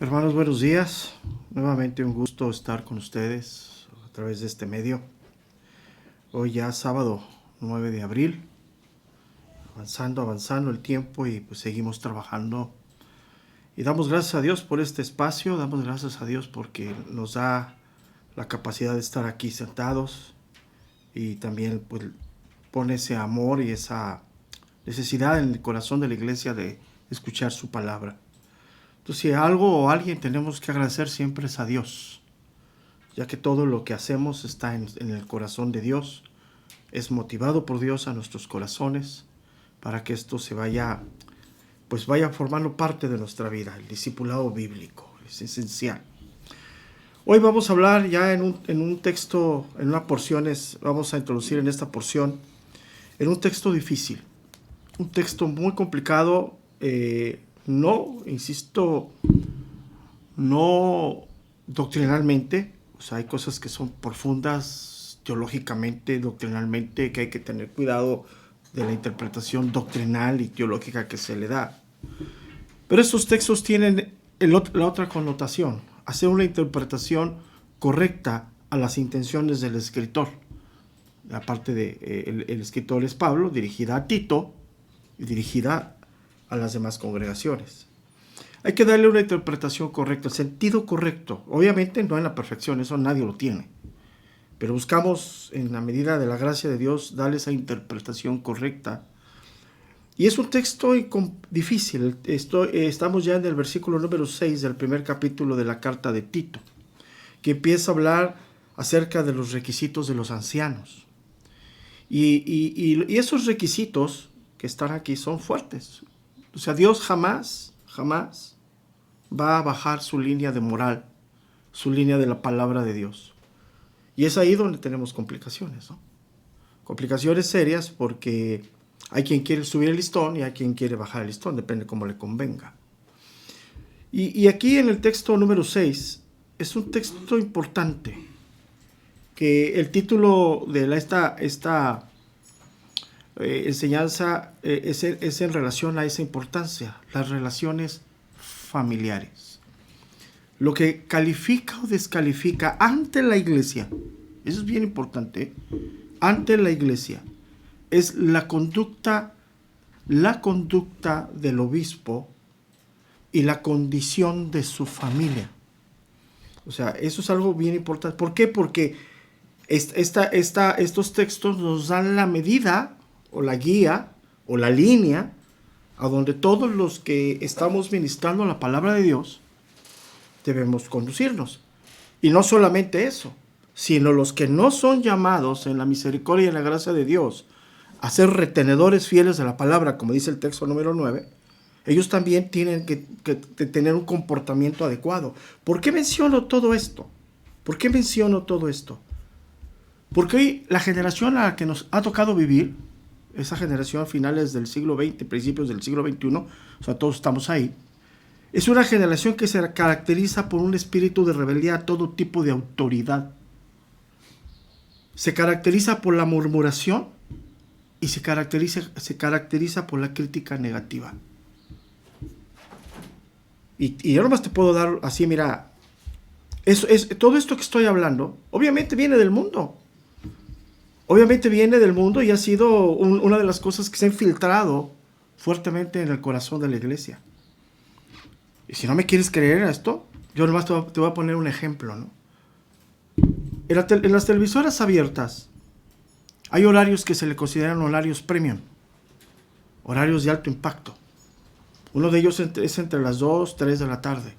Hermanos, buenos días. Nuevamente un gusto estar con ustedes a través de este medio. Hoy ya sábado 9 de abril, avanzando el tiempo y pues seguimos trabajando. Y damos gracias a Dios por este espacio, damos gracias a Dios porque nos da la capacidad de estar aquí sentados y también pues pone ese amor y esa necesidad en el corazón de la iglesia de escuchar su palabra. Entonces, si algo o alguien tenemos que agradecer siempre es a Dios, ya que todo lo que hacemos está en el corazón de Dios, es motivado por Dios a nuestros corazones para que esto se vaya formando parte de nuestra vida. El discipulado bíblico es esencial. Hoy vamos a hablar ya en un texto, en una porción, vamos a introducir en esta porción, en un texto difícil, un texto muy complicado. No doctrinalmente, o sea, hay cosas que son profundas teológicamente, doctrinalmente, que hay que tener cuidado de la interpretación doctrinal y teológica que se le da. Pero estos textos tienen la otra connotación, hacer una interpretación correcta a las intenciones del escritor. Aparte de el escritor es Pablo, dirigida a Tito y dirigida a las demás congregaciones. Hay que darle una interpretación correcta, el sentido correcto. Obviamente no en la perfección, eso nadie lo tiene. Pero buscamos, en la medida de la gracia de Dios, darle esa interpretación correcta. Y es un texto difícil. Estamos ya en el versículo número 6 del primer capítulo de la carta de Tito, que empieza a hablar acerca de los requisitos de los ancianos. Y esos requisitos que están aquí son fuertes. O sea, Dios jamás va a bajar su línea de moral, su línea de la palabra de Dios. Y es ahí donde tenemos complicaciones, ¿no? Complicaciones serias porque hay quien quiere subir el listón y hay quien quiere bajar el listón, depende cómo le convenga. Y aquí en el texto número 6 es un texto importante, que el título de esta enseñanza es en relación a esa importancia, las relaciones familiares. Lo que califica o descalifica ante la iglesia, eso es bien importante, ante la iglesia, es la conducta del obispo y la condición de su familia. O sea, eso es algo bien importante. ¿Por qué? Porque estos textos nos dan la medida o la guía o la línea a donde todos los que estamos ministrando la palabra de Dios debemos conducirnos. Y no solamente eso, sino los que no son llamados en la misericordia y en la gracia de Dios a ser retenedores fieles de la palabra, como dice el texto número 9, ellos también tienen que tener un comportamiento adecuado. ¿Por qué menciono todo esto? Porque hoy la generación a la que nos ha tocado vivir, esa generación a finales del siglo XX, principios del siglo XXI, o sea, todos estamos ahí, es una generación que se caracteriza por un espíritu de rebeldía a todo tipo de autoridad. Se caracteriza por la murmuración y se caracteriza por la crítica negativa. Y yo nomás te puedo dar así, mira, todo esto que estoy hablando, obviamente viene del mundo. Obviamente viene del mundo y ha sido una de las cosas que se ha infiltrado fuertemente en el corazón de la iglesia. Y si no me quieres creer esto, yo nomás te voy a poner un ejemplo, ¿no? En las televisoras abiertas hay horarios que se le consideran horarios premium, horarios de alto impacto. Uno de ellos es entre las 2, 3 de la tarde.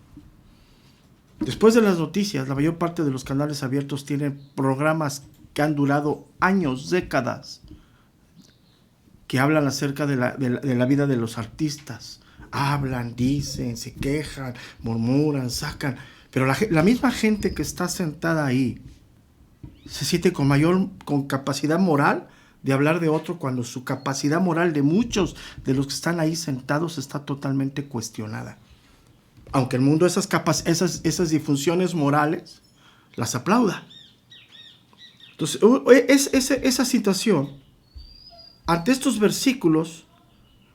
Después de las noticias, la mayor parte de los canales abiertos tienen programas que han durado años, décadas, que hablan acerca de la vida de los artistas. Hablan, dicen, se quejan, murmuran, sacan. Pero la misma gente que está sentada ahí se siente con capacidad moral de hablar de otro cuando su capacidad moral de muchos de los que están ahí sentados está totalmente cuestionada. Aunque el mundo esas disfunciones morales las aplauda. Entonces, esa situación, ante estos versículos,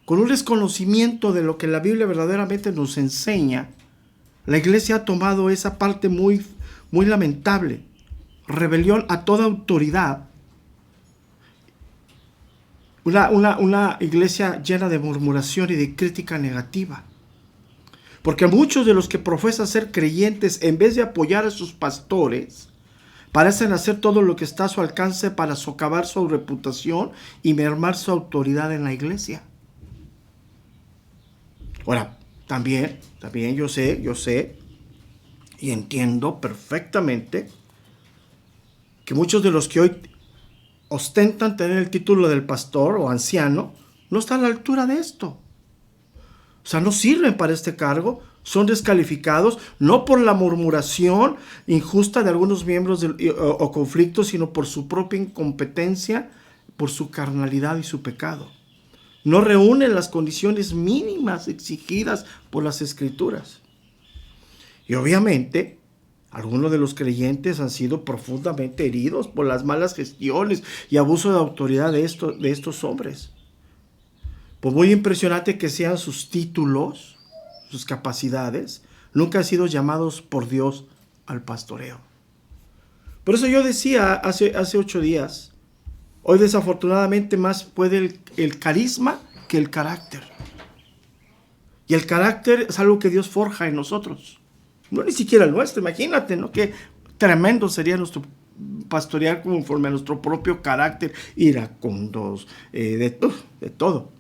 con un desconocimiento de lo que la Biblia verdaderamente nos enseña, La iglesia ha tomado esa parte muy, muy lamentable. Rebelión a toda autoridad. Una iglesia llena de murmuración y de crítica negativa. Porque muchos de los que profesan ser creyentes, en vez de apoyar a sus pastores, parecen hacer todo lo que está a su alcance para socavar su reputación y mermar su autoridad en la iglesia. Ahora, también yo sé y entiendo perfectamente que muchos de los que hoy ostentan tener el título del pastor o anciano no están a la altura de esto. O sea, no sirven para este cargo, son descalificados no por la murmuración injusta de algunos miembros o conflictos, sino por su propia incompetencia, por su carnalidad y su pecado. No reúnen las condiciones mínimas exigidas por las Escrituras. Y obviamente, algunos de los creyentes han sido profundamente heridos por las malas gestiones y abuso de autoridad de estos hombres. Por muy impresionante que sean sus títulos, sus capacidades, nunca han sido llamados por Dios al pastoreo. Por eso yo decía hace 8 días, hoy desafortunadamente más puede el carisma que el carácter. Y el carácter es algo que Dios forja en nosotros. No ni siquiera el nuestro, imagínate, ¿no? Qué tremendo sería nuestro pastorear conforme a nuestro propio carácter, iracundos, de todo.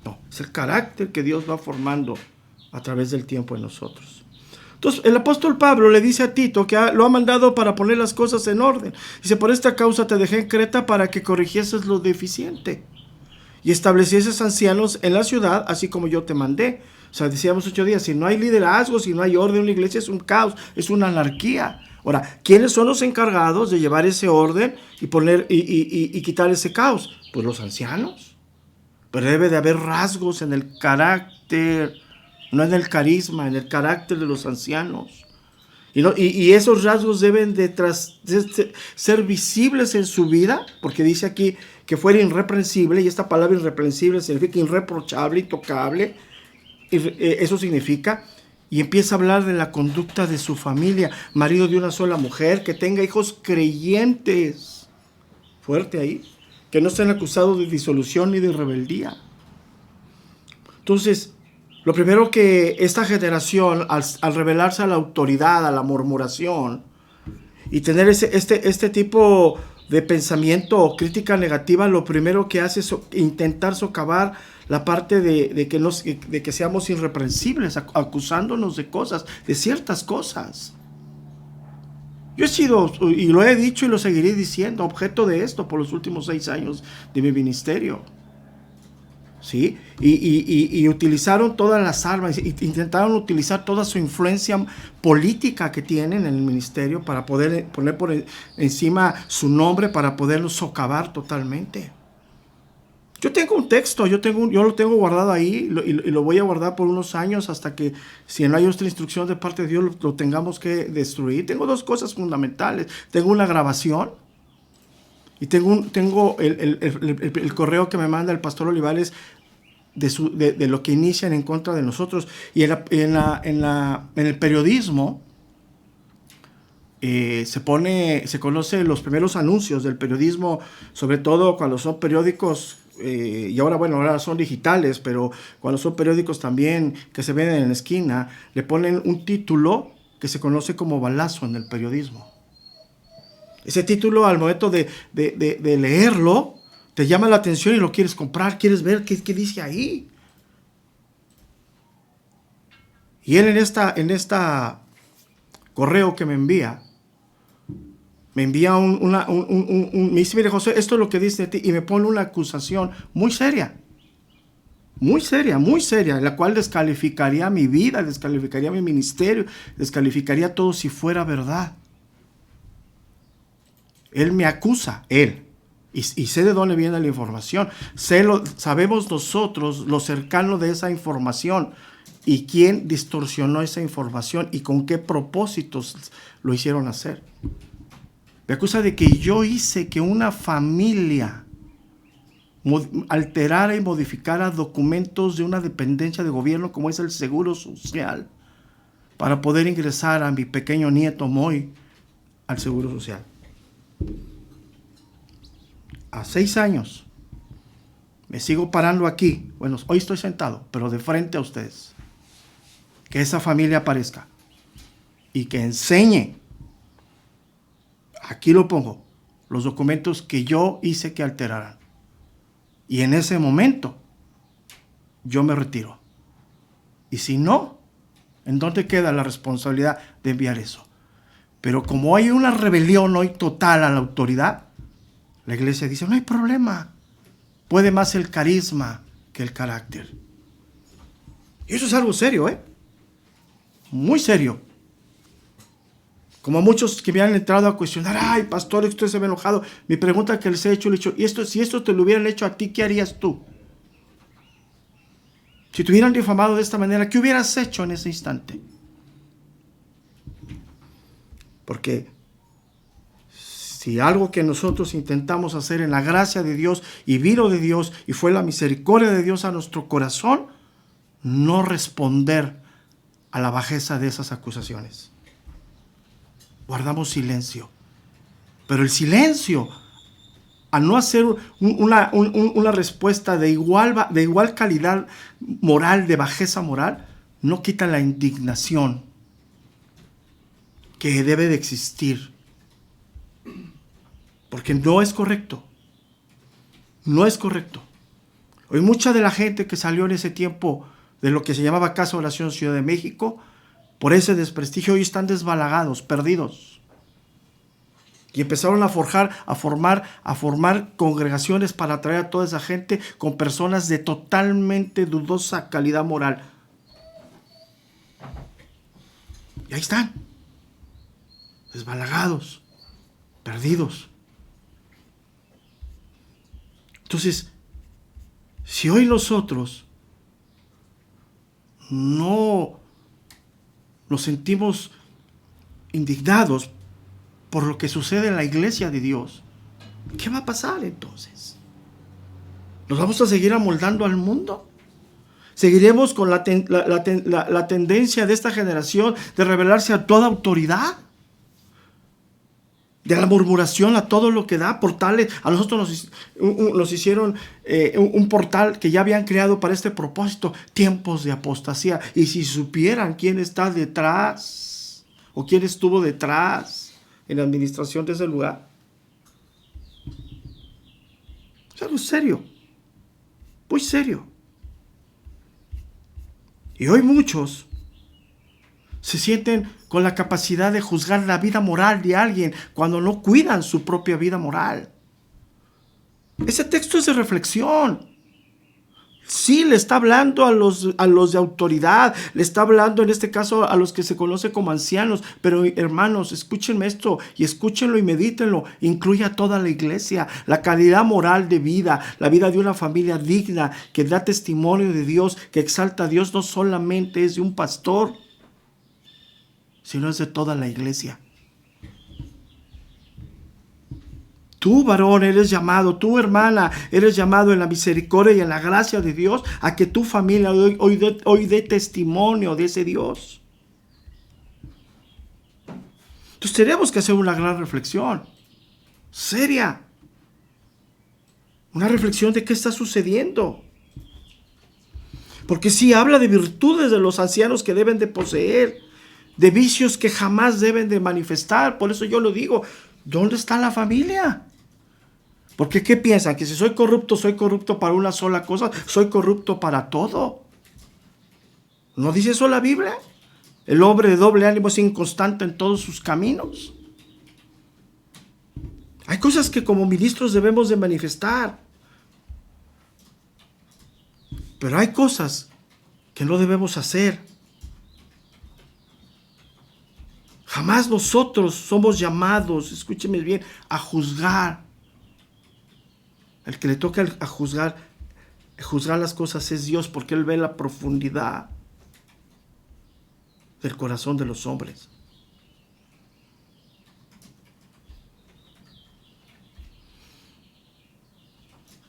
No, es el carácter que Dios va formando a través del tiempo en nosotros. Entonces, el apóstol Pablo le dice a Tito que lo ha mandado para poner las cosas en orden. Dice, por esta causa te dejé en Creta para que corrigieses lo deficiente y establecieses ancianos en la ciudad, así como yo te mandé. O sea, decíamos 8 días, si no hay liderazgo, si no hay orden en la iglesia, es un caos, es una anarquía. Ahora, ¿quiénes son los encargados de llevar ese orden y poner y quitar ese caos? Pues los ancianos. Pero debe de haber rasgos en el carácter, no en el carisma, en el carácter de los ancianos. Y esos rasgos deben de ser visibles en su vida, porque dice aquí que fuera irreprensible, y esta palabra irreprensible significa irreprochable, intocable. Eso significa, y empieza a hablar de la conducta de su familia, marido de una sola mujer, que tenga hijos creyentes, fuerte ahí, que no estén acusados de disolución ni de rebeldía. Entonces, lo primero que esta generación, al rebelarse a la autoridad, a la murmuración, y tener este tipo de pensamiento o crítica negativa, lo primero que hace es intentar socavar la parte de que seamos irreprensibles, acusándonos de cosas, de ciertas cosas. Yo he sido, y lo he dicho y lo seguiré diciendo, objeto de esto por los últimos 6 años de mi ministerio. ¿Sí? Y utilizaron todas las armas, intentaron utilizar toda su influencia política que tienen en el ministerio para poder poner por encima su nombre, para poderlo socavar totalmente. Yo tengo un texto, yo lo tengo guardado ahí y lo voy a guardar por unos años hasta que, si no hay otra instrucción de parte de Dios, lo tengamos que destruir. Tengo 2 cosas fundamentales. Tengo una grabación y tengo el correo que me manda el pastor Olivares de lo que inician en contra de nosotros. Y en el periodismo se conoce los primeros anuncios del periodismo, sobre todo cuando son periódicos, y ahora son digitales, pero cuando son periódicos también que se venden en la esquina, le ponen un título que se conoce como balazo en el periodismo. Ese título, al momento de leerlo, te llama la atención y lo quieres comprar, quieres ver qué dice ahí. Y él en esta correo que me envía me dice, mire José, esto es lo que dice de ti, y me pone una acusación muy seria, la cual descalificaría mi vida, descalificaría mi ministerio, descalificaría todo si fuera verdad. Él me acusa, y sé de dónde viene la información, sabemos nosotros lo cercano de esa información y quién distorsionó esa información y con qué propósitos lo hicieron hacer. Me acusa de que yo hice que una familia alterara y modificara documentos de una dependencia de gobierno como es el Seguro Social para poder ingresar a mi pequeño nieto Moy al Seguro Social. A 6 años me sigo parando aquí. Bueno, hoy estoy sentado, pero de frente a ustedes. Que esa familia aparezca y que enseñe, aquí lo pongo, los documentos que yo hice que alteraran. Y en ese momento yo me retiro. Y si no, ¿en dónde queda la responsabilidad de enviar eso? Pero como hay una rebelión hoy total a la autoridad, la iglesia dice, no hay problema. Puede más el carisma que el carácter. Y eso es algo serio, muy serio. Como muchos que me han entrado a cuestionar, ay, pastor, usted se me ha enojado. Mi pregunta que les he hecho, le he dicho, y esto, si esto te lo hubieran hecho a ti, ¿qué harías tú? Si te hubieran difamado de esta manera, ¿qué hubieras hecho en ese instante? Porque si algo que nosotros intentamos hacer en la gracia de Dios y vino de Dios y fue la misericordia de Dios a nuestro corazón, no responder a la bajeza de esas acusaciones. Guardamos silencio. Pero el silencio, al no hacer una respuesta de igual calidad moral, de bajeza moral, no quita la indignación que debe de existir. Porque no es correcto. No es correcto. Hoy mucha de la gente que salió en ese tiempo de lo que se llamaba Casa Oración Ciudad de México, por ese desprestigio, hoy están desbalagados, perdidos. Y empezaron a formar congregaciones para atraer a toda esa gente con personas de totalmente dudosa calidad moral. Y ahí están, desbalagados, perdidos. Entonces, si hoy nosotros no nos sentimos indignados por lo que sucede en la iglesia de Dios, ¿qué va a pasar entonces? ¿Nos vamos a seguir amoldando al mundo? ¿Seguiremos con la tendencia de esta generación de rebelarse a toda autoridad? De la murmuración a todo lo que da, portales. A nosotros nos hicieron un portal que ya habían creado para este propósito, tiempos de apostasía. Y si supieran quién está detrás o quién estuvo detrás en la administración de ese lugar. Es algo serio, muy serio. Y hoy muchos se sienten con la capacidad de juzgar la vida moral de alguien cuando no cuidan su propia vida moral. Ese texto es de reflexión. Sí, le está hablando a los de autoridad, le está hablando en este caso a los que se conocen como ancianos, pero hermanos, escúchenme esto y escúchenlo y medítenlo, incluye a toda la iglesia, la calidad moral de vida, la vida de una familia digna, que da testimonio de Dios, que exalta a Dios, no solamente es de un pastor, sino es de toda la iglesia. Tú, varón, eres llamado, tú, hermana, eres llamado en la misericordia y en la gracia de Dios a que tu familia hoy dé testimonio de ese Dios. Entonces tenemos que hacer una gran reflexión, seria. Una reflexión de qué está sucediendo. Porque sí habla de virtudes de los ancianos que deben de poseer, de vicios que jamás deben de manifestar. Por eso yo lo digo, ¿dónde está la familia? Porque ¿qué piensan? Que si soy corrupto para una sola cosa, soy corrupto para todo. ¿No dice eso la Biblia? El hombre de doble ánimo es inconstante en todos sus caminos. Hay cosas que como ministros debemos de manifestar. Pero hay cosas que no debemos hacer. Jamás nosotros somos llamados, escúcheme bien, a juzgar. El que le toca a juzgar las cosas es Dios, porque Él ve la profundidad del corazón de los hombres.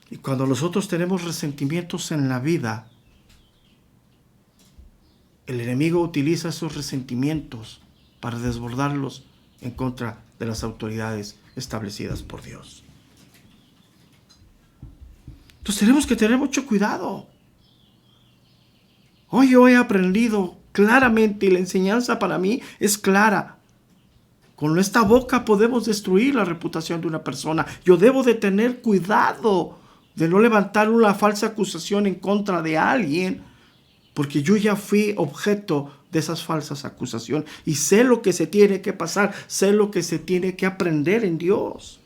Y cuando nosotros tenemos resentimientos en la vida, el enemigo utiliza esos resentimientos para desbordarlos en contra de las autoridades establecidas por Dios. Entonces tenemos que tener mucho cuidado. Hoy yo he aprendido claramente, y la enseñanza para mí es clara. Con esta boca podemos destruir la reputación de una persona. Yo debo de tener cuidado de no levantar una falsa acusación en contra de alguien, porque yo ya fui objeto de esas falsas acusaciones y sé lo que se tiene que pasar, sé lo que se tiene que aprender en Dios.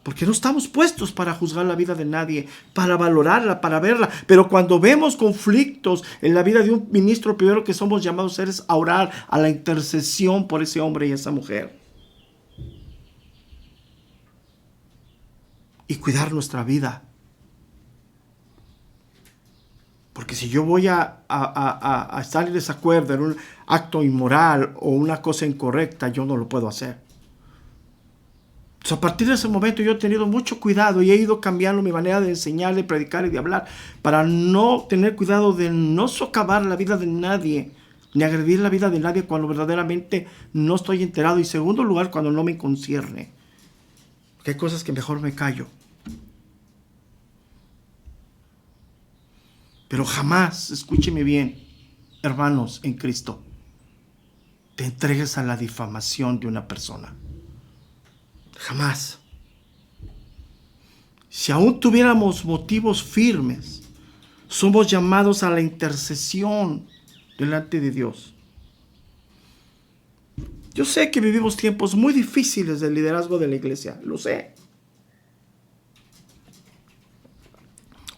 Porque no estamos puestos para juzgar la vida de nadie, para valorarla, para verla. Pero cuando vemos conflictos en la vida de un ministro, primero que somos llamados seres a orar, a la intercesión por ese hombre y esa mujer. Y cuidar nuestra vida. Porque si yo voy a estar en desacuerdo en un acto inmoral o una cosa incorrecta, yo no lo puedo hacer. Entonces, a partir de ese momento yo he tenido mucho cuidado y he ido cambiando mi manera de enseñar, de predicar y de hablar para no tener cuidado de no socavar la vida de nadie, ni agredir la vida de nadie cuando verdaderamente no estoy enterado. Y en segundo lugar, cuando no me concierne. Porque hay cosas que mejor me callo. Pero jamás, escúcheme bien, hermanos en Cristo, te entregues a la difamación de una persona. Jamás. Si aún tuviéramos motivos firmes, somos llamados a la intercesión delante de Dios. Yo sé que vivimos tiempos muy difíciles del liderazgo de la iglesia, lo sé.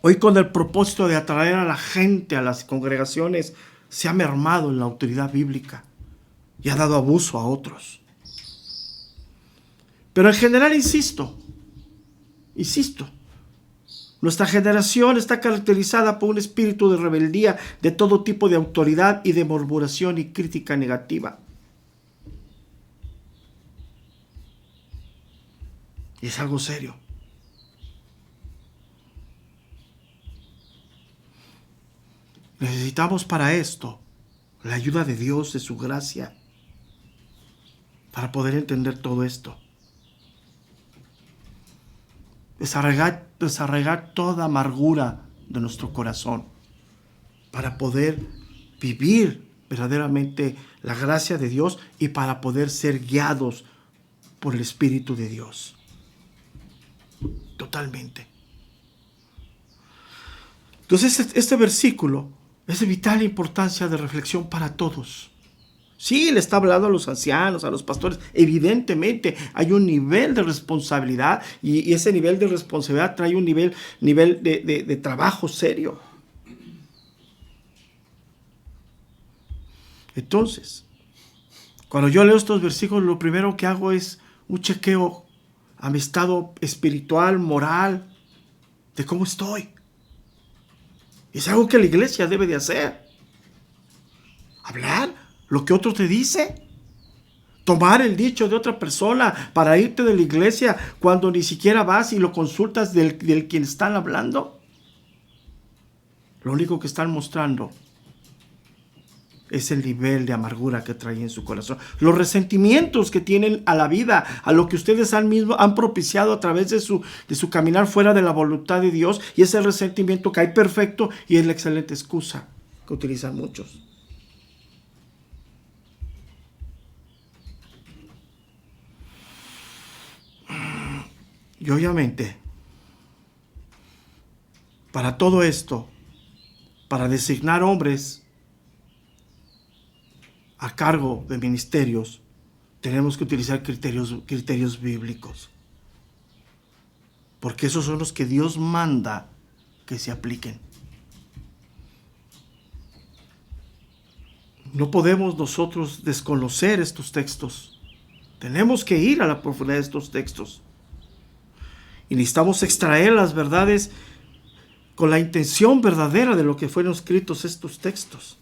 Hoy, con el propósito de atraer a la gente a las congregaciones, se ha mermado en la autoridad bíblica y ha dado abuso a otros. Pero en general, insisto, nuestra generación está caracterizada por un espíritu de rebeldía de todo tipo de autoridad y de murmuración y crítica negativa. Y es algo serio. Necesitamos para esto la ayuda de Dios, de su gracia, para poder entender todo esto. Desarraigar toda amargura de nuestro corazón para poder vivir verdaderamente la gracia de Dios y para poder ser guiados por el Espíritu de Dios. Totalmente. Entonces, este versículo es de vital importancia de reflexión para todos. Sí, le está hablando a los ancianos, a los pastores. Evidentemente hay un nivel de responsabilidad y ese nivel de responsabilidad trae un nivel de trabajo serio. Entonces, cuando yo leo estos versículos, lo primero que hago es un chequeo a mi estado espiritual, moral, de cómo estoy. Es algo que la iglesia debe de hacer. Hablar lo que otro te dice. Tomar el dicho de otra persona para irte de la iglesia cuando ni siquiera vas y lo consultas del quien están hablando. Lo único que están mostrando es el nivel de amargura que trae en su corazón. Los resentimientos que tienen a la vida, a lo que ustedes han propiciado a través de su caminar fuera de la voluntad de Dios. Y ese resentimiento cae perfecto y es la excelente excusa que utilizan muchos. Y obviamente, para todo esto, para designar hombres a cargo de ministerios, tenemos que utilizar criterios bíblicos. Porque esos son los que Dios manda que se apliquen. No podemos nosotros desconocer estos textos. Tenemos que ir a la profundidad de estos textos. Y necesitamos extraer las verdades con la intención verdadera de lo que fueron escritos estos textos.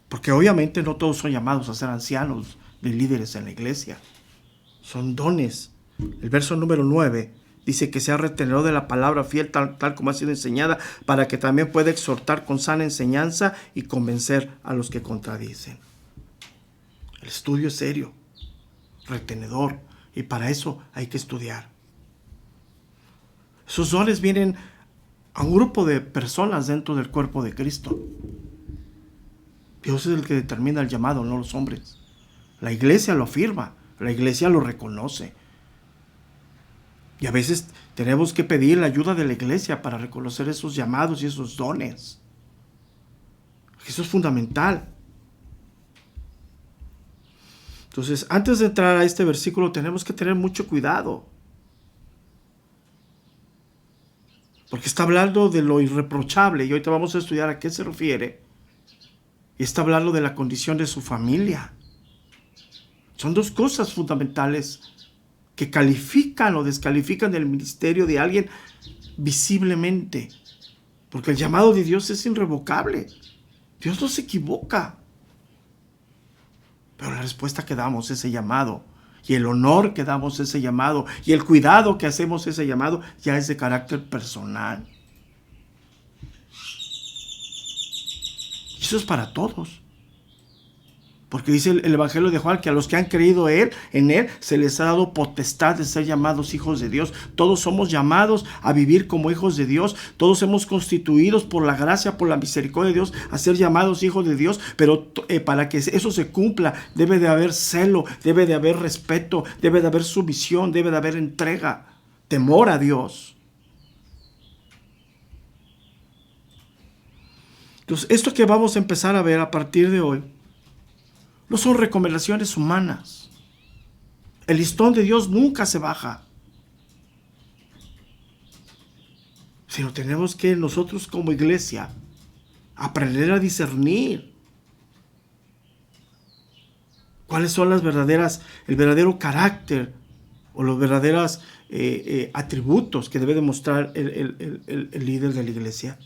Porque obviamente no todos son llamados a ser ancianos ni líderes en la iglesia. Son dones. El verso número 9 Dice que sea retenedor de la palabra fiel tal como ha sido enseñada, para que también pueda exhortar con sana enseñanza y convencer a los que contradicen. El estudio es serio, retenedor, y para eso hay que estudiar. Esos dones vienen a un grupo de personas dentro del cuerpo de Cristo. Dios es el que determina el llamado, no los hombres. La iglesia lo afirma, la iglesia lo reconoce. Y a veces tenemos que pedir la ayuda de la iglesia para reconocer esos llamados y esos dones. Eso es fundamental. Entonces, antes de entrar a este versículo, tenemos que tener mucho cuidado. Porque está hablando de lo irreprochable y ahorita vamos a estudiar a qué se refiere. Y está hablando de la condición de su familia. Son dos cosas fundamentales que califican o descalifican el ministerio de alguien visiblemente. Porque el llamado de Dios es irrevocable. Dios no se equivoca. Pero la respuesta que damos a ese llamado, y el honor que damos a ese llamado, y el cuidado que hacemos a ese llamado, ya es de carácter personal. Y eso es para todos. Porque dice el Evangelio de Juan que a los que han creído en Él, se les ha dado potestad de ser llamados hijos de Dios. Todos somos llamados a vivir como hijos de Dios. Todos hemos constituidos por la gracia, por la misericordia de Dios, a ser llamados hijos de Dios. Pero para que eso se cumpla, debe de haber celo, debe de haber respeto, debe de haber sumisión, debe de haber entrega, temor a Dios. Entonces, esto que vamos a empezar a ver a partir de hoy, no son recomendaciones humanas. El listón de Dios nunca se baja. Sino tenemos que nosotros como iglesia aprender a discernir cuáles son el verdadero carácter o los verdaderos atributos que debe demostrar el líder de la iglesia.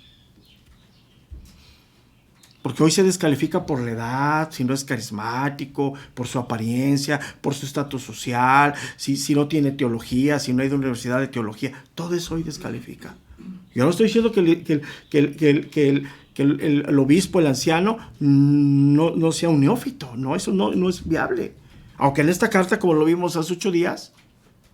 Porque hoy se descalifica por la edad, si no es carismático, por su apariencia, por su estatus social, si no tiene teología, si no hay de universidad de teología. Todo eso hoy descalifica. Yo no estoy diciendo que el obispo, el anciano, no sea un neófito. No, eso no es viable. Aunque en esta carta, como lo vimos hace 8 días,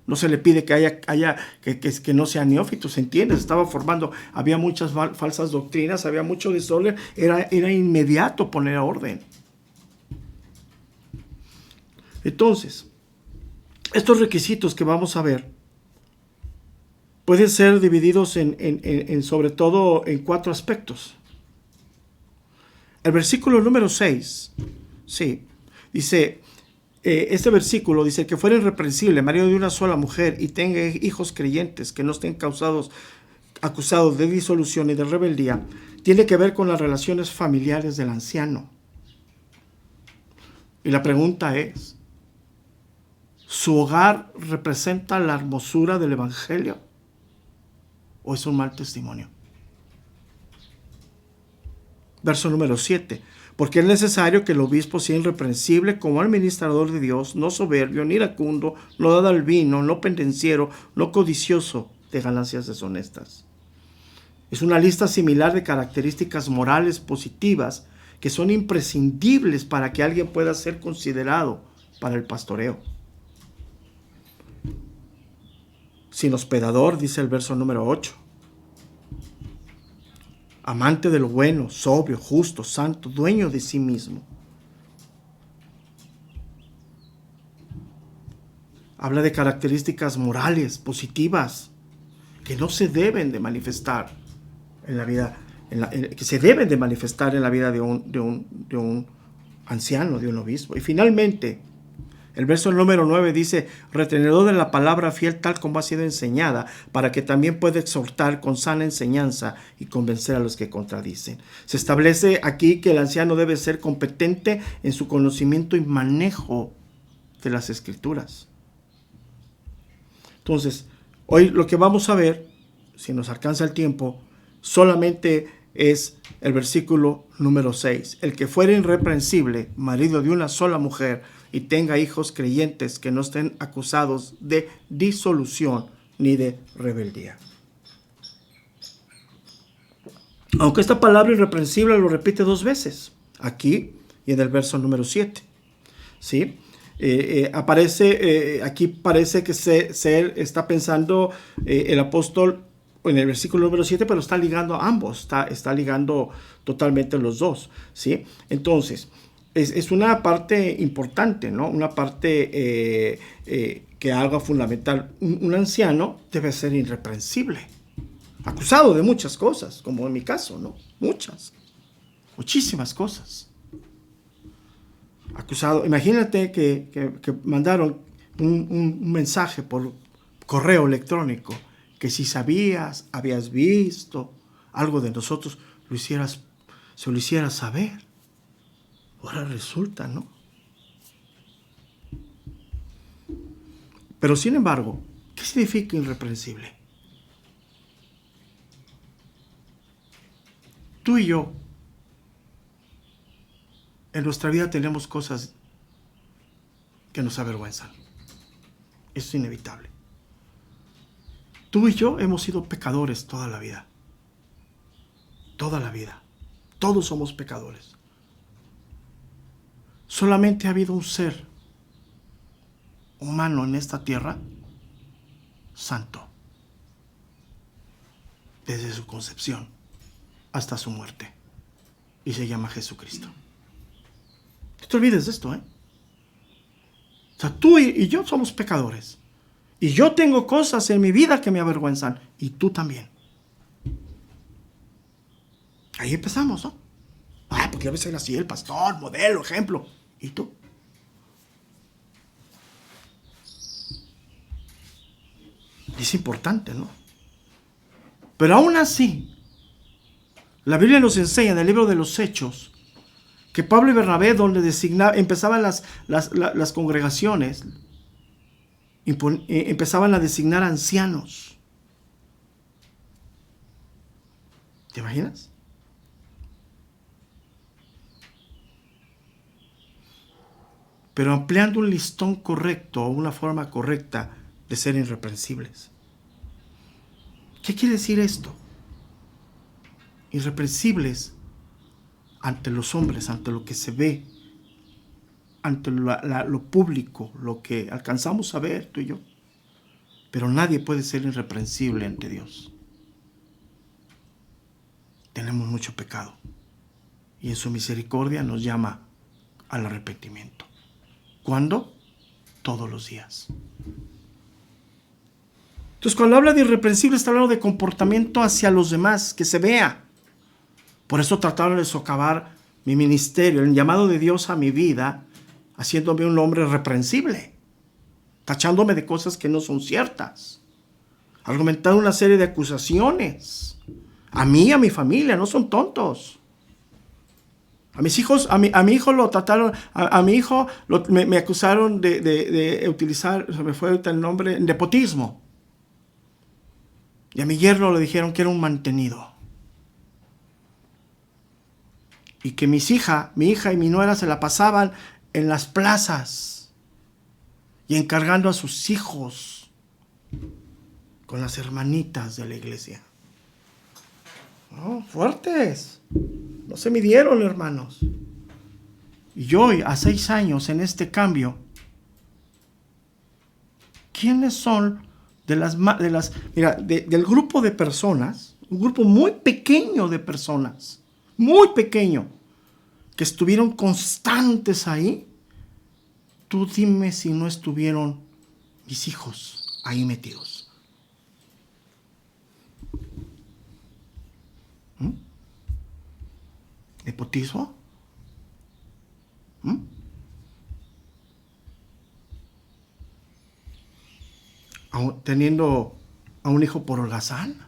no se le pide que no sea neófito, ¿se entiende? Se estaba formando, había muchas falsas doctrinas, había mucho desorden, era inmediato poner orden. Entonces, estos requisitos que vamos a ver pueden ser divididos sobre todo en 4 aspectos. El versículo número 6, sí, dice... Este versículo dice que fuera irreprensible, marido de una sola mujer, y tenga hijos creyentes que no estén acusados de disolución y de rebeldía, tiene que ver con las relaciones familiares del anciano. Y la pregunta es, ¿su hogar representa la hermosura del Evangelio o es un mal testimonio? Verso número 7. Porque es necesario que el obispo sea irreprensible como administrador de Dios, no soberbio, ni iracundo, no dado al vino, no pendenciero, no codicioso de ganancias deshonestas. Es una lista similar de características morales positivas que son imprescindibles para que alguien pueda ser considerado para el pastoreo. Sin hospedador, dice el verso número 8. Amante de lo bueno, sobrio, justo, santo, dueño de sí mismo. Habla de características morales, positivas, que no se deben de manifestar en la vida, que se deben de manifestar en la vida de un anciano, de un obispo. Y finalmente, el verso número 9 dice, retenedor de la palabra fiel tal como ha sido enseñada, para que también pueda exhortar con sana enseñanza y convencer a los que contradicen. Se establece aquí que el anciano debe ser competente en su conocimiento y manejo de las Escrituras. Entonces, hoy lo que vamos a ver, si nos alcanza el tiempo, solamente es el versículo número 6. El que fuera irreprensible, marido de una sola mujer, y tenga hijos creyentes que no estén acusados de disolución ni de rebeldía. Aunque esta palabra irreprensible lo repite 2 veces, aquí y en el verso número 7. ¿Sí? Aquí parece que se está pensando el apóstol en el versículo número 7, pero está ligando a ambos, está ligando totalmente los dos. ¿Sí? Entonces, es una parte importante, ¿no? Una parte que haga fundamental. Un anciano debe ser irreprensible, acusado de muchas cosas, como en mi caso, ¿no? Muchísimas cosas. Acusado. Imagínate que mandaron un mensaje por correo electrónico, que si habías visto algo de nosotros, se lo hicieras saber. Ahora resulta, ¿no? Pero sin embargo, ¿qué significa irreprensible? Tú y yo, en nuestra vida tenemos cosas que nos avergüenzan. Eso es inevitable. Tú y yo hemos sido pecadores toda la vida. Toda la vida. Todos somos pecadores. Solamente ha habido un ser humano en esta tierra santo, desde su concepción hasta su muerte, y se llama Jesucristo. No te olvides de esto, ¿eh? O sea, tú y yo somos pecadores, y yo tengo cosas en mi vida que me avergüenzan, y tú también. Ahí empezamos, ¿no? Porque debe ser así el pastor, modelo, ejemplo. ¿Y tú? Es importante, ¿no? Pero aún así, la Biblia nos enseña en el libro de los Hechos que Pablo y Bernabé, donde empezaban las congregaciones, empezaban a designar ancianos. ¿Te imaginas? Pero ampliando un listón correcto o una forma correcta de ser irreprensibles. ¿Qué quiere decir esto? Irreprensibles ante los hombres, ante lo que se ve, ante lo público, lo que alcanzamos a ver tú y yo. Pero nadie puede ser irreprensible ante Dios. Tenemos mucho pecado y en su misericordia nos llama al arrepentimiento. ¿Cuándo? Todos los días. Entonces, cuando habla de irreprensible, está hablando de comportamiento hacia los demás, que se vea. Por eso trataron de socavar mi ministerio, el llamado de Dios a mi vida, haciéndome un hombre reprensible, tachándome de cosas que no son ciertas, argumentando una serie de acusaciones. A mí y a mi familia, no son tontos. A mis hijos, a mi hijo lo trataron, a mi hijo me acusaron de utilizar, se me fue ahorita el nombre, nepotismo. Y a mi yerno le dijeron que era un mantenido. Y que mi hija y mi nuera se la pasaban en las plazas y encargando a sus hijos con las hermanitas de la iglesia. Oh, fuertes. No se midieron, hermanos. Y yo, a 6 años en este cambio, ¿quiénes son del grupo de personas, un grupo muy pequeño de personas, muy pequeño, que estuvieron constantes ahí? Tú dime si no estuvieron mis hijos ahí metidos. ¿Nepotismo? Teniendo a un hijo por holgazán.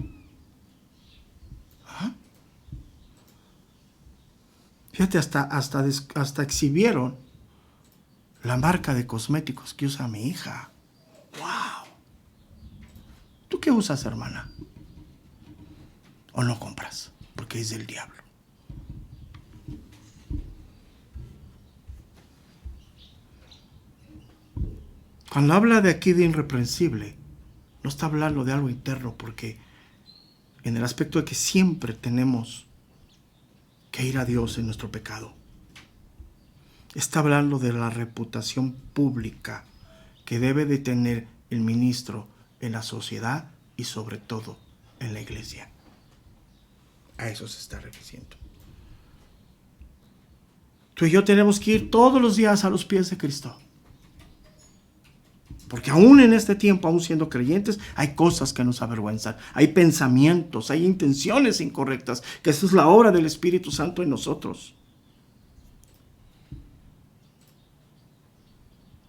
Fíjate, hasta exhibieron la marca de cosméticos que usa mi hija. ¡Wow! ¿Tú qué usas, hermana? ¿O no compras? Porque es del diablo. Cuando habla de aquí de irreprensible, No está hablando de algo interno, porque en el aspecto de que siempre tenemos que ir a Dios en nuestro pecado. Está hablando de la reputación pública que debe de tener el ministro en la sociedad y sobre todo en la iglesia. A eso se está refiriendo. Tú y yo tenemos que ir todos los días a los pies de Cristo. Porque aún en este tiempo, aún siendo creyentes, hay cosas que nos avergüenzan. Hay pensamientos, hay intenciones incorrectas, que esa es la obra del Espíritu Santo en nosotros.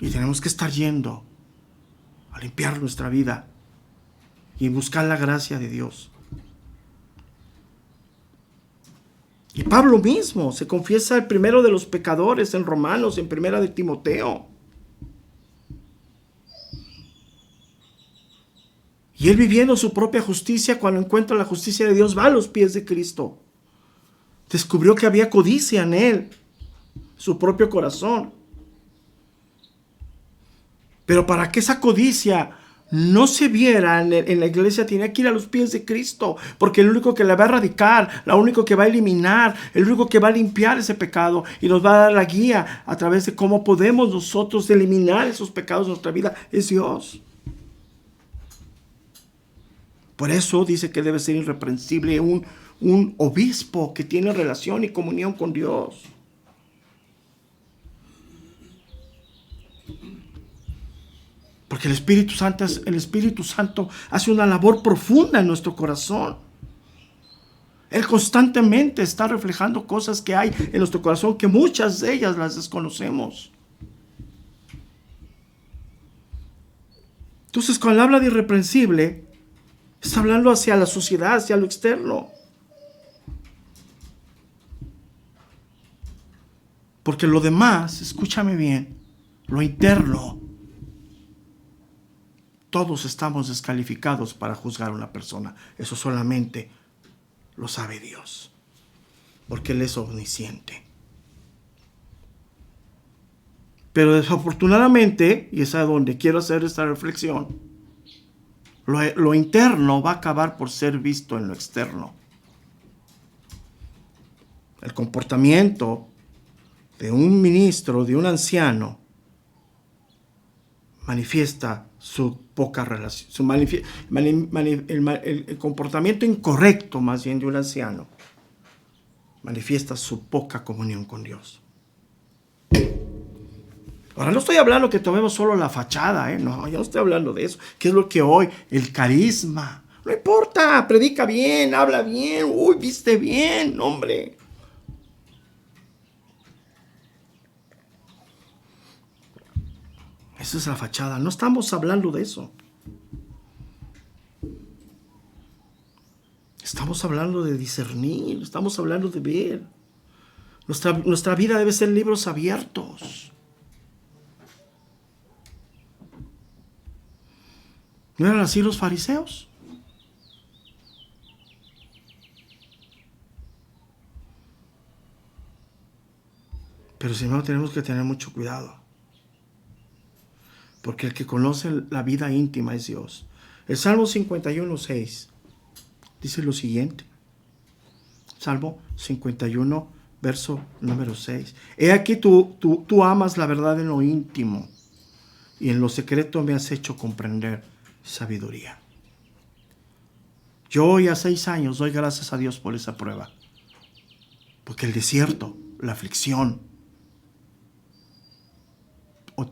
Y tenemos que estar yendo a limpiar nuestra vida y buscar la gracia de Dios. Y Pablo mismo se confiesa el primero de los pecadores en Romanos, en primera de Timoteo. Y él, viviendo su propia justicia, cuando encuentra la justicia de Dios, va a los pies de Cristo. Descubrió que había codicia en él, su propio corazón. Pero para que esa codicia no se viera en la iglesia, tenía que ir a los pies de Cristo, porque el único que la va a erradicar, el único que va a eliminar, el único que va a limpiar ese pecado y nos va a dar la guía a través de cómo podemos nosotros eliminar esos pecados de nuestra vida, es Dios. Por eso dice que debe ser irreprensible un obispo que tiene relación y comunión con Dios. Porque el Espíritu Santo hace una labor profunda en nuestro corazón. Él constantemente está reflejando cosas que hay en nuestro corazón, que muchas de ellas las desconocemos. Entonces, cuando habla de irreprensible, está hablando hacia la sociedad, hacia lo externo. Porque lo demás, escúchame bien, lo interno, todos estamos descalificados para juzgar a una persona. Eso solamente lo sabe Dios, porque Él es omnisciente. Pero desafortunadamente, y es a donde quiero hacer esta reflexión, lo interno va a acabar por ser visto en lo externo. El comportamiento de un ministro, de un anciano, manifiesta su poca relación, el comportamiento incorrecto más bien de un anciano, manifiesta su poca comunión con Dios. Ahora no estoy hablando que tomemos solo la fachada, no, yo no estoy hablando de eso. ¿Qué es lo que hoy? El carisma. No importa, predica bien, habla bien, viste bien, hombre. Esa es la fachada, no estamos hablando de eso. Estamos hablando de discernir, estamos hablando de ver. Nuestra vida debe ser libros abiertos. ¿No eran así los fariseos? Pero sin embargo tenemos que tener mucho cuidado. Porque el que conoce la vida íntima es Dios. El Salmo 51:6 dice lo siguiente. Salmo 51, verso número 6. He aquí tú amas la verdad en lo íntimo, y en lo secreto me has hecho comprender sabiduría. Yo hoy a 6 años doy gracias a Dios por esa prueba. Porque el desierto, la aflicción, o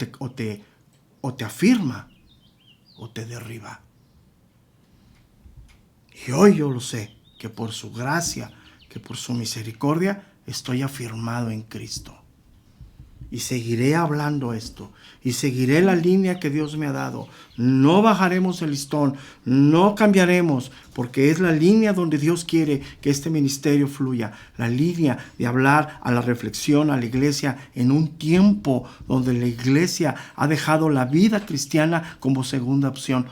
te afirma o te derriba. Y hoy yo lo sé, que por su gracia, que por su misericordia, estoy afirmado en Cristo. Y seguiré hablando esto, y seguiré la línea que Dios me ha dado. No bajaremos el listón, no cambiaremos, porque es la línea donde Dios quiere que este ministerio fluya. La línea de hablar a la reflexión, a la iglesia, en un tiempo donde la iglesia ha dejado la vida cristiana como segunda opción.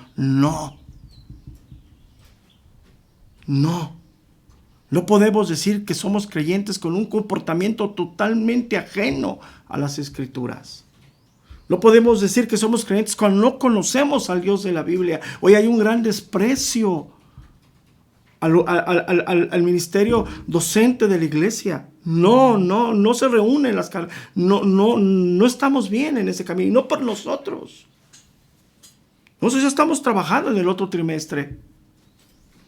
No podemos decir que somos creyentes con un comportamiento totalmente ajeno a las Escrituras. No podemos decir que somos creyentes cuando no conocemos al Dios de la Biblia. Hoy hay un gran desprecio al ministerio docente de la iglesia. No se reúnen las caras. No estamos bien en ese camino. Y no por nosotros. Nosotros ya estamos trabajando en el otro trimestre.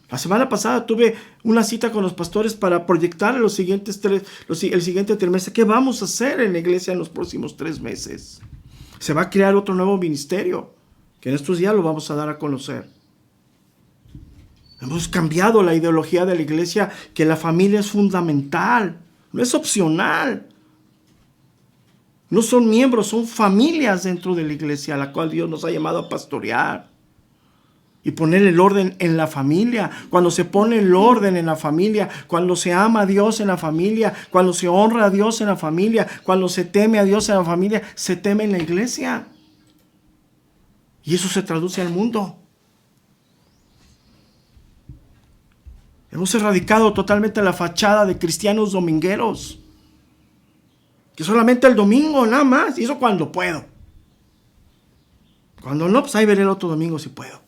La semana pasada tuve una cita con los pastores para proyectar el siguiente trimestre. ¿Qué vamos a hacer en la iglesia en los próximos 3 meses? Se va a crear otro nuevo ministerio, que en estos días lo vamos a dar a conocer. Hemos cambiado la ideología de la iglesia, que la familia es fundamental, no es opcional. No son miembros, son familias dentro de la iglesia a la cual Dios nos ha llamado a pastorear. Y poner el orden en la familia. Cuando se pone el orden en la familia, cuando se ama a Dios en la familia, cuando se honra a Dios en la familia, cuando se teme a Dios en la familia, se teme en la iglesia. Y eso se traduce al mundo. Hemos erradicado totalmente la fachada de cristianos domingueros. Que solamente el domingo nada más, y eso cuando puedo. Cuando no, pues ahí veré el otro domingo si puedo.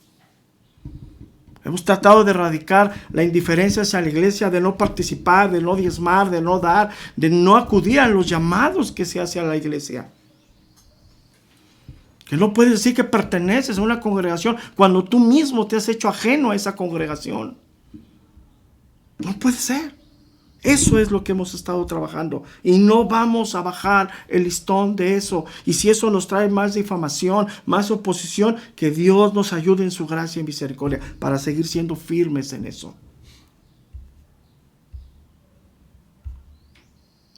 Hemos tratado de erradicar la indiferencia hacia la iglesia, de no participar, de no diezmar, de no dar, de no acudir a los llamados que se hace a la iglesia. Que no puedes decir que perteneces a una congregación cuando tú mismo te has hecho ajeno a esa congregación. No puede ser. Eso es lo que hemos estado trabajando y no vamos a bajar el listón de eso. Y si eso nos trae más difamación, más oposición, que Dios nos ayude en su gracia y misericordia para seguir siendo firmes en eso.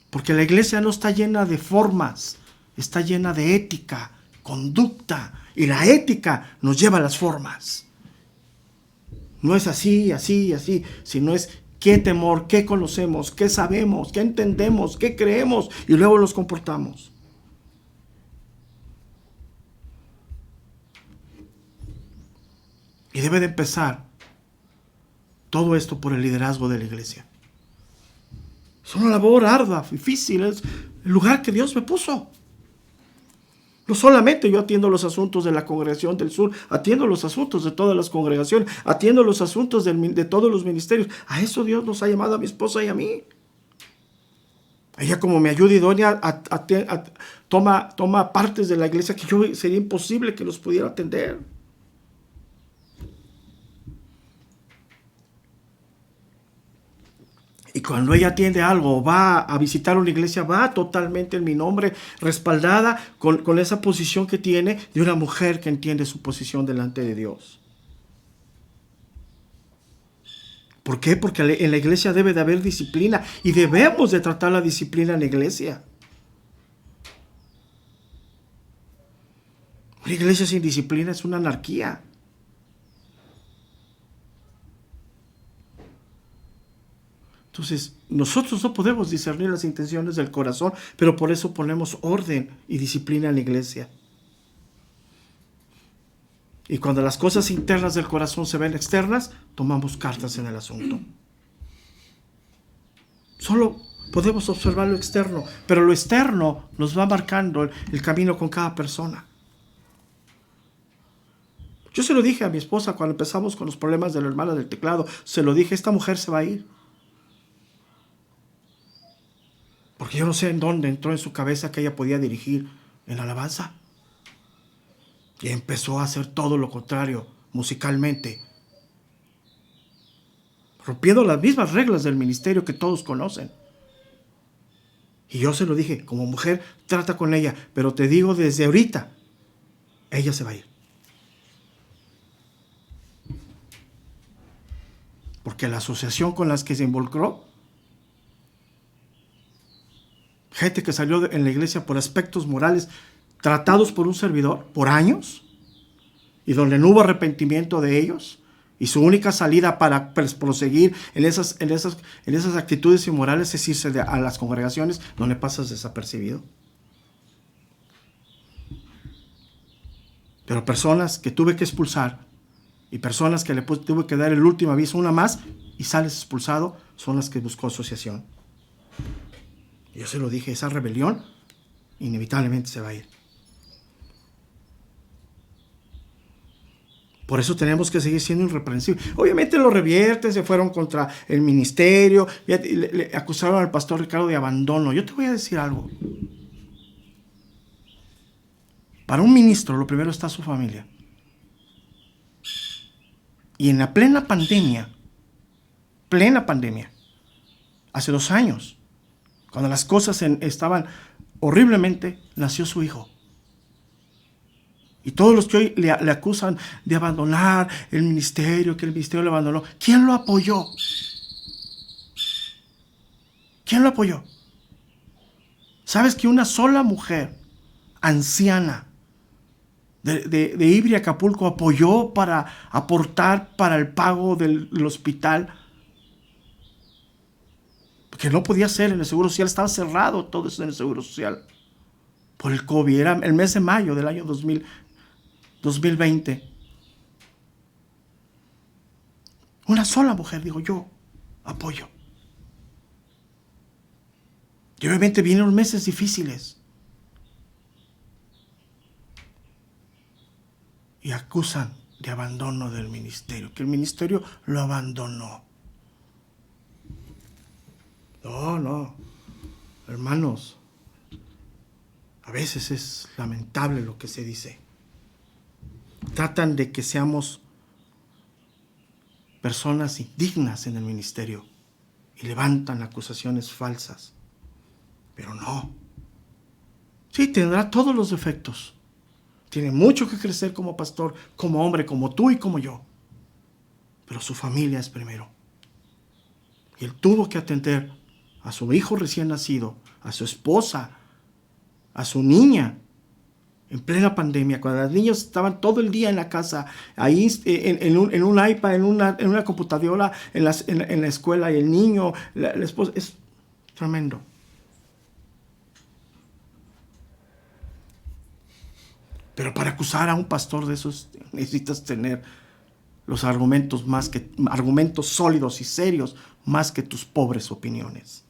Porque la iglesia no está llena de formas, está llena de ética, conducta, y la ética nos lleva a las formas. No es así, sino es qué temor, qué conocemos, qué sabemos, qué entendemos, qué creemos y luego nos comportamos. Y debe de empezar todo esto por el liderazgo de la iglesia. Es una labor ardua, difícil, es el lugar que Dios me puso. No solamente yo atiendo los asuntos de la congregación del sur, atiendo los asuntos de todas las congregaciones, atiendo los asuntos de todos los ministerios. A eso Dios nos ha llamado a mi esposa y a mí. Ella, como mi ayuda idónea, toma partes de la iglesia que yo sería imposible que los pudiera atender. Y cuando ella atiende algo, va a visitar una iglesia, va totalmente en mi nombre, respaldada con esa posición que tiene de una mujer que entiende su posición delante de Dios. ¿Por qué? Porque en la iglesia debe de haber disciplina y debemos de tratar la disciplina en la iglesia. Una iglesia sin disciplina es una anarquía. Entonces, nosotros no podemos discernir las intenciones del corazón, pero por eso ponemos orden y disciplina en la iglesia. Y cuando las cosas internas del corazón se ven externas, tomamos cartas en el asunto. Solo podemos observar lo externo, pero lo externo nos va marcando el camino con cada persona. Yo se lo dije a mi esposa cuando empezamos con los problemas de la hermana del teclado. Se lo dije, esta mujer se va a ir. Porque yo no sé en dónde entró en su cabeza que ella podía dirigir en la alabanza. Y empezó a hacer todo lo contrario, musicalmente. Rompiendo las mismas reglas del ministerio que todos conocen. Y yo se lo dije, como mujer, trata con ella. Pero te digo desde ahorita, ella se va a ir. Porque la asociación con las que se involucró, gente que salió en la iglesia por aspectos morales tratados por un servidor por años y donde no hubo arrepentimiento de ellos y su única salida para proseguir en esas actitudes inmorales es irse a las congregaciones donde pasas desapercibido. Pero personas que tuve que expulsar y personas que le tuve que dar el último aviso, una más, y sales expulsado, son las que buscó asociación. Yo se lo dije, esa rebelión inevitablemente se va a ir. Por eso tenemos que seguir siendo irreprensibles. Obviamente lo revierten, se fueron contra el ministerio, le acusaron al pastor Ricardo de abandono. Yo te voy a decir algo. Para un ministro lo primero está su familia. Y en la plena pandemia, hace 2 años, cuando las cosas estaban horriblemente, nació su hijo. Y todos los que hoy le acusan de abandonar el ministerio, que el ministerio lo abandonó, ¿quién lo apoyó? ¿Quién lo apoyó? ¿Sabes que una sola mujer anciana de Ibria, Acapulco, apoyó para aportar para el pago del hospital? Porque no podía ser en el Seguro Social, estaba cerrado todo eso en el Seguro Social por el COVID. Era el mes de mayo del año 2020. Una sola mujer, digo yo, apoyo. Y obviamente vienen meses difíciles. Y acusan de abandono del ministerio, que el ministerio lo abandonó. No, hermanos, a veces es lamentable lo que se dice. Tratan de que seamos personas indignas en el ministerio y levantan acusaciones falsas. Pero no. Sí, tendrá todos los defectos. Tiene mucho que crecer como pastor, como hombre, como tú y como yo. Pero su familia es primero. Y él tuvo que atender a su hijo recién nacido, a su esposa, a su niña, en plena pandemia, cuando los niños estaban todo el día en la casa, ahí en un iPad, en una computadora, en la escuela, y el niño, la esposa, es tremendo. Pero para acusar a un pastor de esos necesitas tener los argumentos sólidos y serios, más que tus pobres opiniones.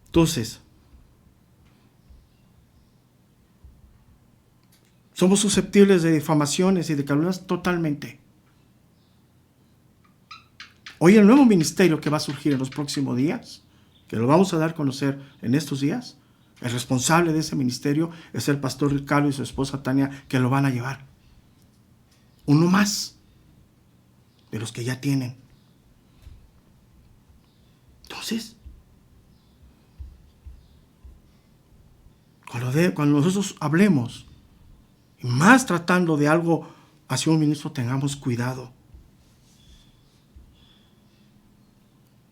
Entonces, somos susceptibles de difamaciones y de calumnias totalmente. Hoy el nuevo ministerio que va a surgir en los próximos días, que lo vamos a dar a conocer en estos días, el responsable de ese ministerio es el pastor Ricardo y su esposa Tania, que lo van a llevar. Uno más de los que ya tienen. Entonces, cuando nosotros hablemos, y más tratando de algo hacia un ministro, tengamos cuidado.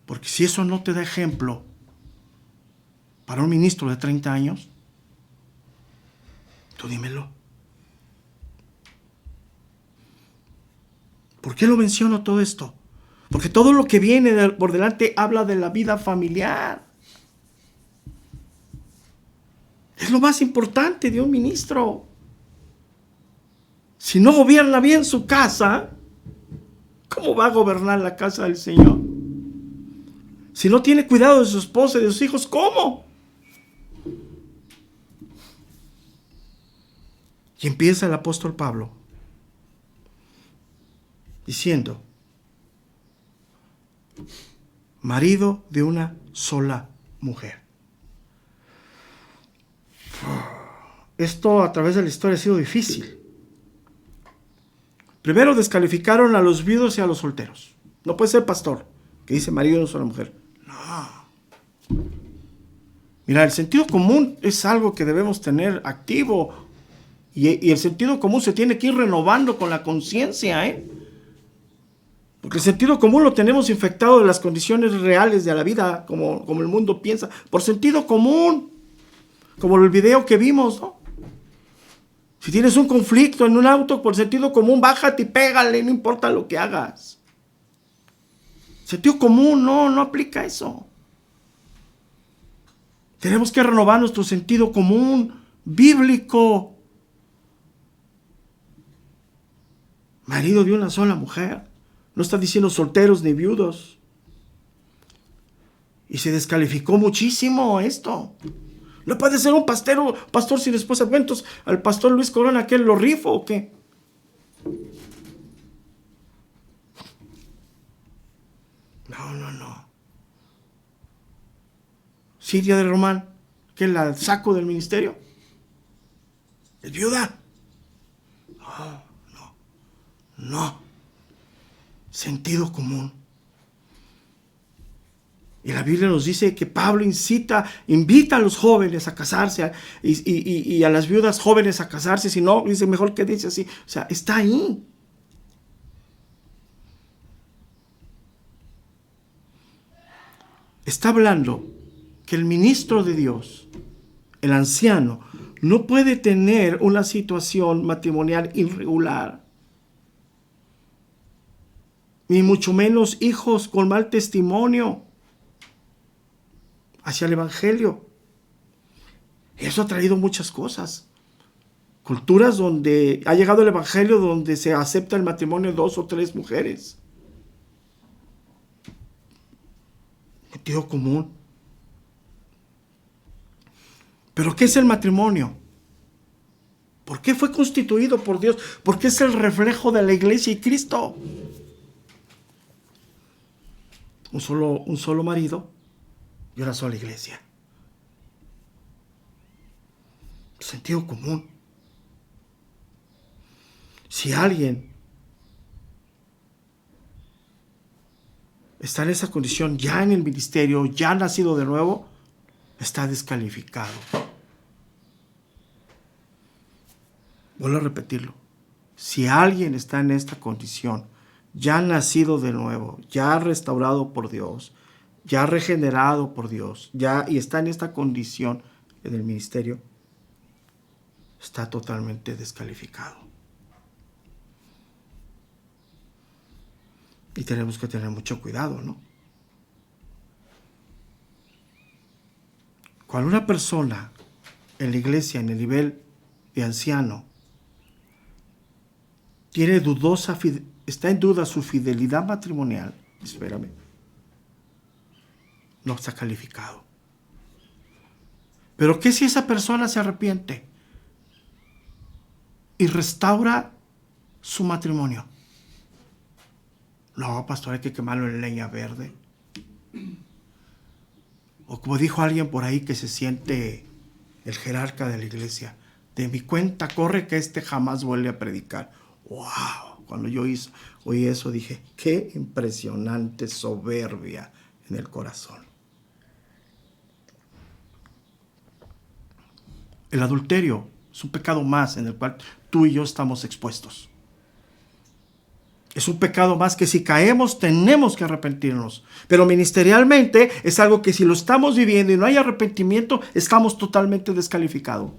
Porque si eso no te da ejemplo para un ministro de 30 años, tú dímelo. ¿Por qué lo menciono todo esto? Porque todo lo que viene por delante habla de la vida familiar. Es lo más importante de un ministro. Si no gobierna bien su casa, ¿cómo va a gobernar la casa del Señor? Si no tiene cuidado de su esposa y de sus hijos, ¿cómo? Y empieza el apóstol Pablo diciendo: marido de una sola mujer. Esto a través de la historia ha sido difícil. Primero descalificaron a los viudos y a los solteros. No puede ser pastor que dice marido de una sola mujer. No. Mira, el sentido común es algo que debemos tener activo. Y el sentido común se tiene que ir renovando con la conciencia, Porque el sentido común lo tenemos infectado de las condiciones reales de la vida, como el mundo piensa, por sentido común, como el video que vimos, ¿no? Si tienes un conflicto en un auto, por sentido común, bájate y pégale, no importa lo que hagas. Sentido común, no aplica eso. Tenemos que renovar nuestro sentido común bíblico. Marido de una sola mujer. No está diciendo solteros ni viudos. Y se descalificó muchísimo esto. No puede ser un pastor sin esposa. Bueno, entonces, al pastor Luis Corona, ¿qué, lo rifo o qué? No. Siria de Román, ¿qué, la saco del ministerio? ¿Es viuda? No. Sentido común. Y la Biblia nos dice que Pablo invita a los jóvenes a casarse y a las viudas jóvenes a casarse. Si no, dice mejor que dice así. O sea, está ahí. Está hablando que el ministro de Dios, el anciano, no puede tener una situación matrimonial irregular, ni mucho menos hijos con mal testimonio hacia el evangelio. Eso ha traído muchas cosas. Culturas donde ha llegado el evangelio, donde se acepta el matrimonio de 2 o 3 mujeres. Sentido común. ¿Pero qué es el matrimonio? ¿Por qué fue constituido por Dios? Porque es el reflejo de la iglesia y Cristo. Un solo marido y una sola iglesia. Sentido común. Si alguien está en esa condición, ya en el ministerio, ya nacido de nuevo, está descalificado. Vuelvo a repetirlo. Si alguien está en esta condición, ya nacido de nuevo, ya restaurado por Dios, ya regenerado por Dios, y está en esta condición en el ministerio, está totalmente descalificado. Y tenemos que tener mucho cuidado, ¿no? Cuando una persona en la iglesia, en el nivel de anciano, está en duda su fidelidad matrimonial, no está calificado. Pero ¿qué si esa persona se arrepiente y restaura su matrimonio? No, pastor, hay que quemarlo en leña verde. O como dijo alguien por ahí que se siente el jerarca de la iglesia, de mi cuenta corre que jamás vuelve a predicar. ¡Wow! Cuando yo oí eso dije, qué impresionante soberbia en el corazón. El adulterio es un pecado más en el cual tú y yo estamos expuestos. Es un pecado más que si caemos tenemos que arrepentirnos. Pero ministerialmente es algo que si lo estamos viviendo y no hay arrepentimiento, estamos totalmente descalificados.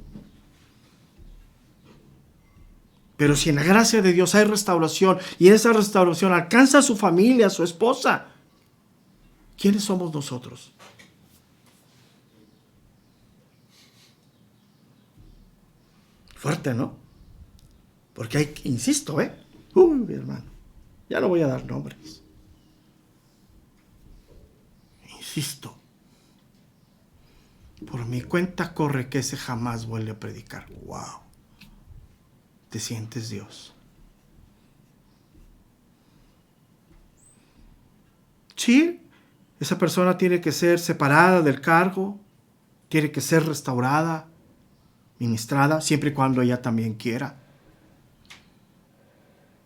Pero si en la gracia de Dios hay restauración y en esa restauración alcanza a su familia, a su esposa, ¿quiénes somos nosotros? Fuerte, ¿no? Porque insisto, mi hermano. Ya no voy a dar nombres. Insisto. Por mi cuenta corre que ese jamás vuelve a predicar. ¡Wow! Te sientes Dios. Sí, esa persona tiene que ser separada del cargo, tiene que ser restaurada, ministrada, siempre y cuando ella también quiera.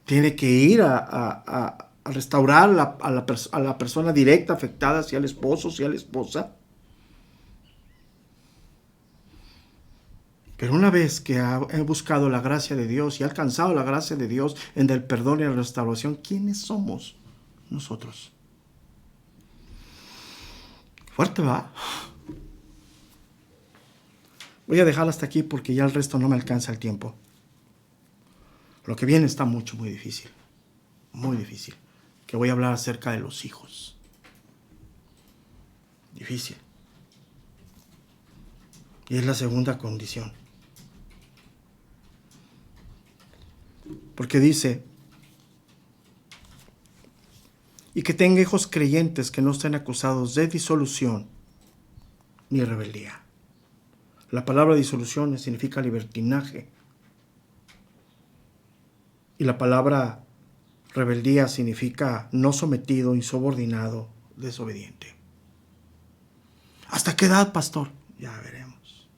Tiene que ir a restaurar a la persona directa afectada, sea el esposo, sea la esposa. Pero una vez que he buscado la gracia de Dios y he alcanzado la gracia de Dios en el perdón y la restauración, ¿quiénes somos nosotros? Fuerte, ¿va? Voy a dejarlo hasta aquí porque ya el resto no me alcanza el tiempo. Lo que viene está muy difícil. Muy difícil. Que voy a hablar acerca de los hijos. Difícil. Y es la segunda condición. Porque dice, y que tenga hijos creyentes que no estén acusados de disolución ni rebeldía. La palabra disolución significa libertinaje. Y la palabra rebeldía significa no sometido, insubordinado, desobediente. ¿Hasta qué edad, pastor? Ya veremos.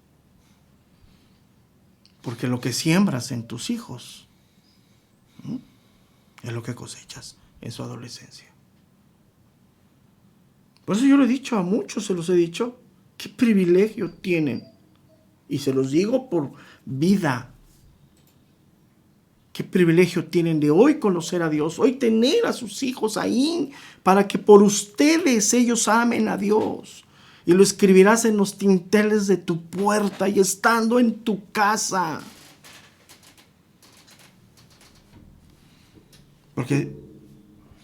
Porque lo que siembras en tus hijos es lo que cosechas en su adolescencia. Por eso yo lo he dicho a muchos, se los he dicho, qué privilegio tienen. Y se los digo por vida. Qué privilegio tienen de hoy conocer a Dios, hoy tener a sus hijos ahí, para que por ustedes ellos amen a Dios. Y lo escribirás en los dinteles de tu puerta y estando en tu casa. Porque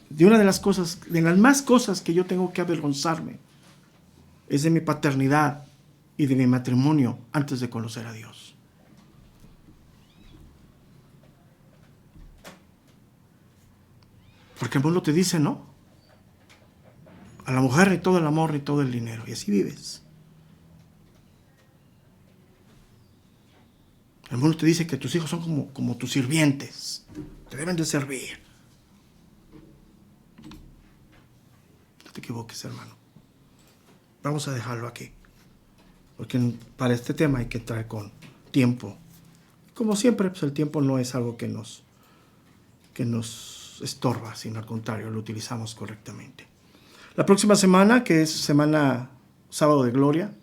de una de las cosas, de las más cosas que yo tengo que avergonzarme, es de mi paternidad y de mi matrimonio antes de conocer a Dios. Porque el mundo te dice, no, a la mujer ni todo el amor ni todo el dinero, y así vives. El mundo te dice que tus hijos son como tus sirvientes, te deben de servir. No te equivoques, hermano. Vamos a dejarlo aquí, porque para este tema hay que entrar con tiempo. Como siempre, pues el tiempo no es algo que nos estorba, sino al contrario, lo utilizamos correctamente. La próxima semana, que es semana sábado de gloria,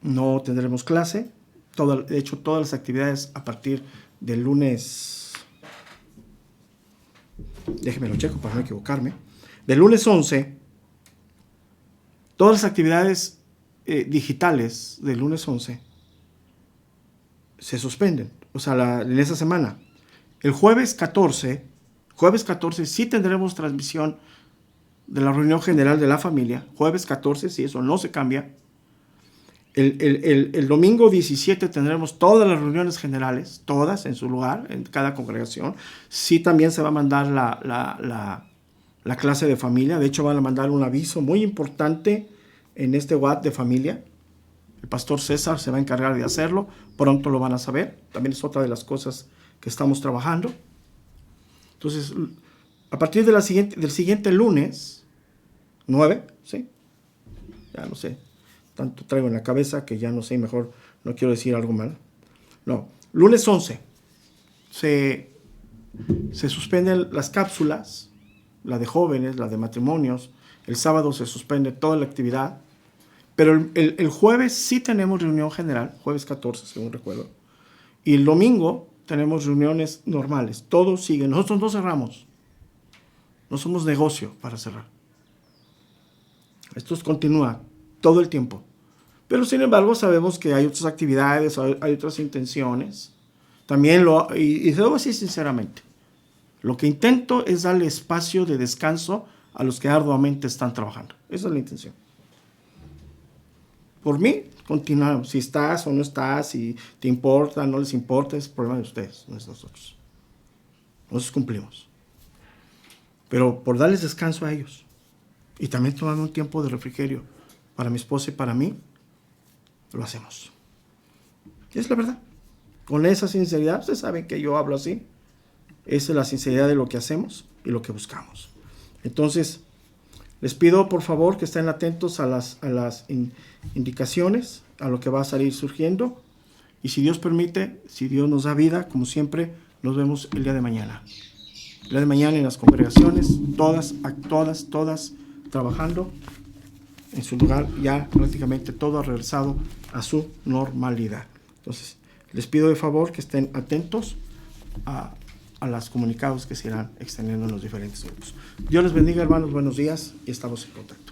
no tendremos clase. De hecho, todas las actividades a partir del lunes, déjeme lo checo para no equivocarme, del lunes 11, todas las actividades digitales del lunes 11 se suspenden, o sea, en esa semana. El jueves 14 sí tendremos transmisión de la reunión general de la familia. Jueves 14, sí, eso no se cambia. El domingo 17 tendremos todas las reuniones generales, todas en su lugar, en cada congregación. Sí, también se va a mandar la clase de familia. De hecho, van a mandar un aviso muy importante en este WhatsApp de familia. El pastor César se va a encargar de hacerlo. Pronto lo van a saber. También es otra de las cosas que estamos trabajando. Entonces, a partir del siguiente lunes 9, ¿sí? Ya no sé, tanto traigo en la cabeza que ya no sé, mejor no quiero decir algo mal. No, lunes 11 se suspenden las cápsulas, la de jóvenes, la de matrimonios. El sábado se suspende toda la actividad, pero el jueves sí tenemos reunión general, jueves 14 según recuerdo, y el domingo tenemos reuniones normales. Todo sigue. Nosotros no cerramos. No somos negocio para cerrar. Esto continúa todo el tiempo. Pero sin embargo sabemos que hay otras actividades, hay otras intenciones. También y se lo voy a decir sinceramente. Lo que intento es darle espacio de descanso a los que arduamente están trabajando. Esa es la intención. Por mí, continuamos. Si estás o no estás, si te importa, no les importa, es problema de ustedes, no es de nosotros. Nosotros cumplimos. Pero por darles descanso a ellos. Y también tomarme un tiempo de refrigerio para mi esposa y para mí, lo hacemos. Es la verdad. Con esa sinceridad, ustedes saben que yo hablo así. Esa es la sinceridad de lo que hacemos y lo que buscamos. Entonces, les pido por favor que estén atentos a las indicaciones, a lo que va a salir surgiendo. Y si Dios permite, si Dios nos da vida, como siempre, nos vemos el día de mañana. El día de mañana en las congregaciones, todas trabajando en su lugar, ya prácticamente todo ha regresado a su normalidad. Entonces, les pido de favor que estén atentos a los comunicados que se irán extendiendo en los diferentes grupos. Dios les bendiga, hermanos, buenos días y estamos en contacto.